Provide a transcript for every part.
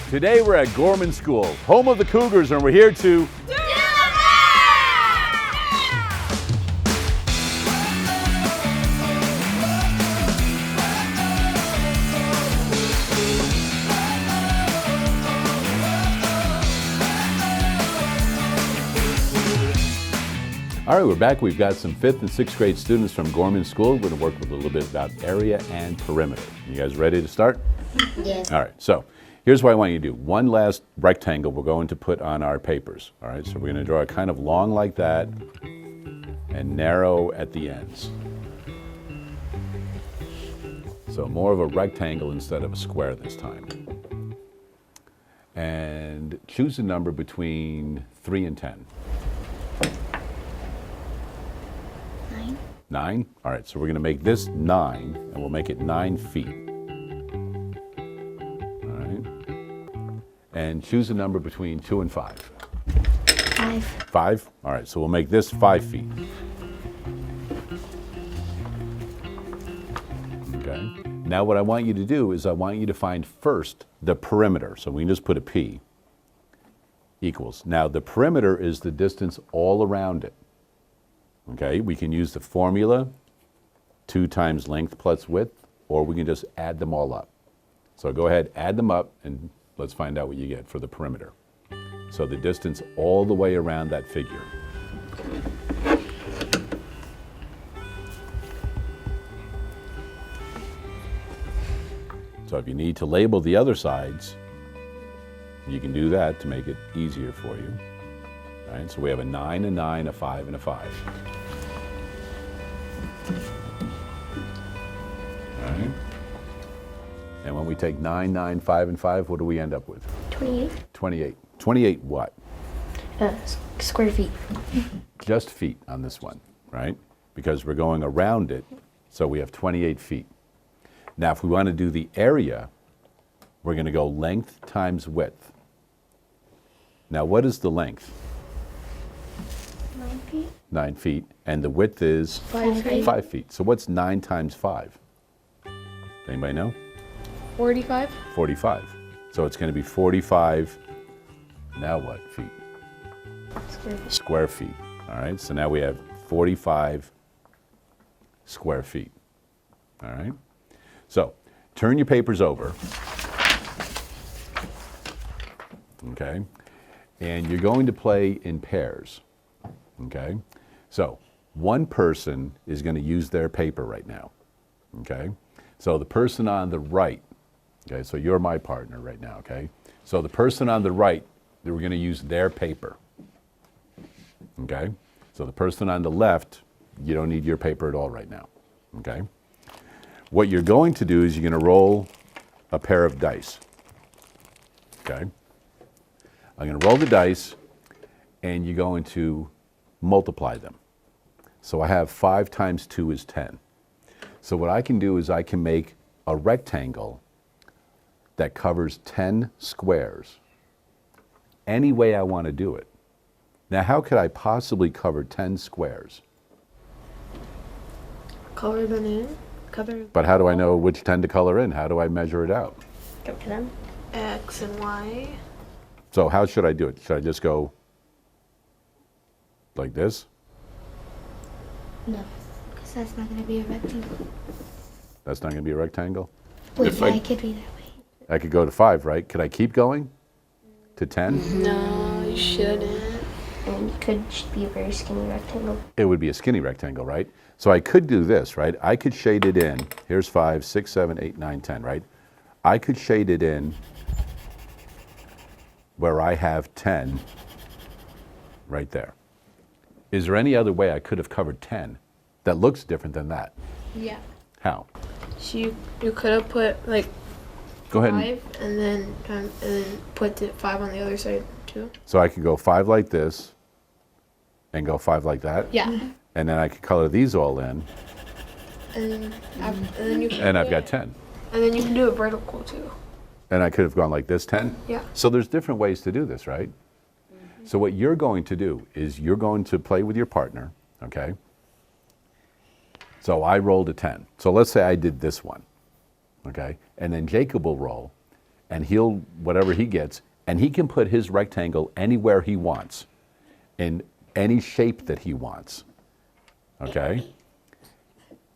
Today we're at Gorman School, home of the Cougars, and we're here to All right, we're back. We've got some 5th and 6th grade students from Gorman School. We're going to work with a little bit about area and perimeter. You guys ready to start? Yes. All right, so here's what I want you to do. One last rectangle we're going to put on our papers. All right, so we're going to draw it kind of long like that and narrow at the ends. So more of a rectangle instead of a square this time. And choose a number between 3 and 10. 9? All right, so we're going to make this 9, and we'll make it 9 feet. All right. And choose a number between 2 and 5. 5. 5? All right, so we'll make this 5 feet. Okay. Now what I want you to do is I want you to find first the perimeter. So we can just put a P equals. Now the perimeter is the distance all around it. Okay, we can use the formula 2 times length plus width, or we can just add them all up. So go ahead, add them up, and let's find out what you get for the perimeter. So the distance all the way around that figure. So if you need to label the other sides, you can do that to make it easier for you. All right, so we have a 9, a 9, a 5, and a 5. All right. And when we take 9, 9, 5, and 5, what do we end up with? 28. 28. 28 what? Square feet. Just feet on this one, right? Because we're going around it, so we have 28 feet. Now, if we want to do the area, we're going to go length times width. Now, what is the length? 9 feet. 9 feet, and the width is 5 feet. 5 feet. So what's 9 times 5? Anybody know? 45. 45. So it's going to be 45, now what feet? Square feet. Square feet. All right, so now we have 45 square feet. All right, so turn your papers over. Okay, and you're going to play in pairs. Okay, so one person is going to use their paper right now. Okay, so the person on the right, okay, so you're my partner right now, okay? So the person on the right, we're going to use their paper. Okay, so the person on the left, you don't need your paper at all right now. Okay, what you're going to do is you're going to roll a pair of dice. Okay, I'm going to roll the dice, and you're going to multiply them. So I have 5 times 2 is 10. So what I can do is I can make a rectangle that covers 10 squares any way I want to do it. Now, how could I possibly cover 10 squares? Color them in. Color. But how do I know which 10 to color in? How do I measure it out? Go to them. X and Y. So how should I do it? Should I just go like this? No, because that's not going to be a rectangle. That's not going to be a rectangle? Wait, yeah, it could be that way. I could go to 5, right? Could I keep going to 10? No, you shouldn't. And it could be a very skinny rectangle. It would be a skinny rectangle, right? So I could do this, right? I could shade it in. Here's 5, 6, 7, 8, 9, 10, right? I could shade it in where I have 10 right there. Is there any other way I could have covered 10 that looks different than that? Yeah. How? So you could have put like Go ahead. 5 and then put the 5 on the other side too. So I could go 5 like this and go 5 like that? Yeah. And then I could color these all in, And then you can and I've do got it- 10. And then you can do it vertical too. And I could have gone like this 10? Yeah. So there's different ways to do this, right? So what you're going to do is you're going to play with your partner, okay? So I rolled a 10. So let's say I did this one, okay? And then Jacob will roll, and whatever he gets, and he can put his rectangle anywhere he wants, in any shape that he wants. Okay?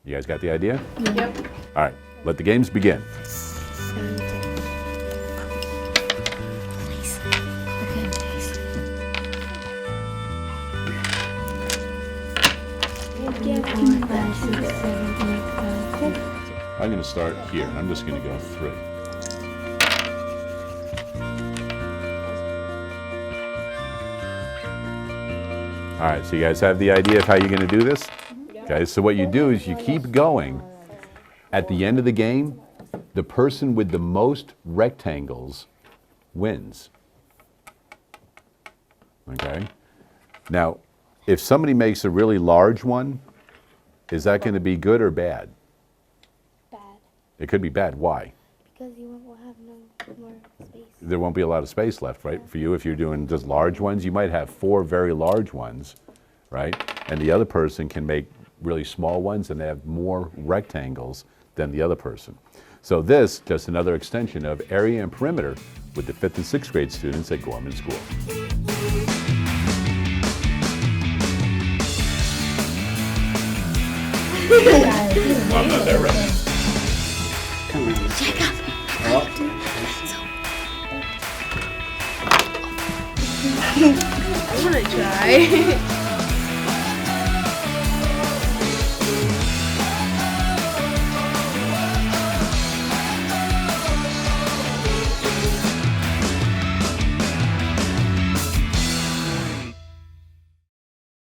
You guys got the idea? Yep. All right, let the games begin. 17. Please. Okay, please. I'm going to start here, and I'm just going to go 3. All right, so you guys have the idea of how you're going to do this? Okay, so what you do is you keep going. At the end of the game, the person with the most rectangles wins. Okay? Now, if somebody makes a really large one, is that going to be good or bad? Bad. It could be bad. Why? Because you will have no more space. There won't be a lot of space left, right? For you, if you're doing just large ones, you might have 4 very large ones, right? And the other person can make really small ones and they have more rectangles than the other person. So this, just another extension of area and perimeter with the 5th and 6th grade students at Gorman School. I'm not that ready. I want to try.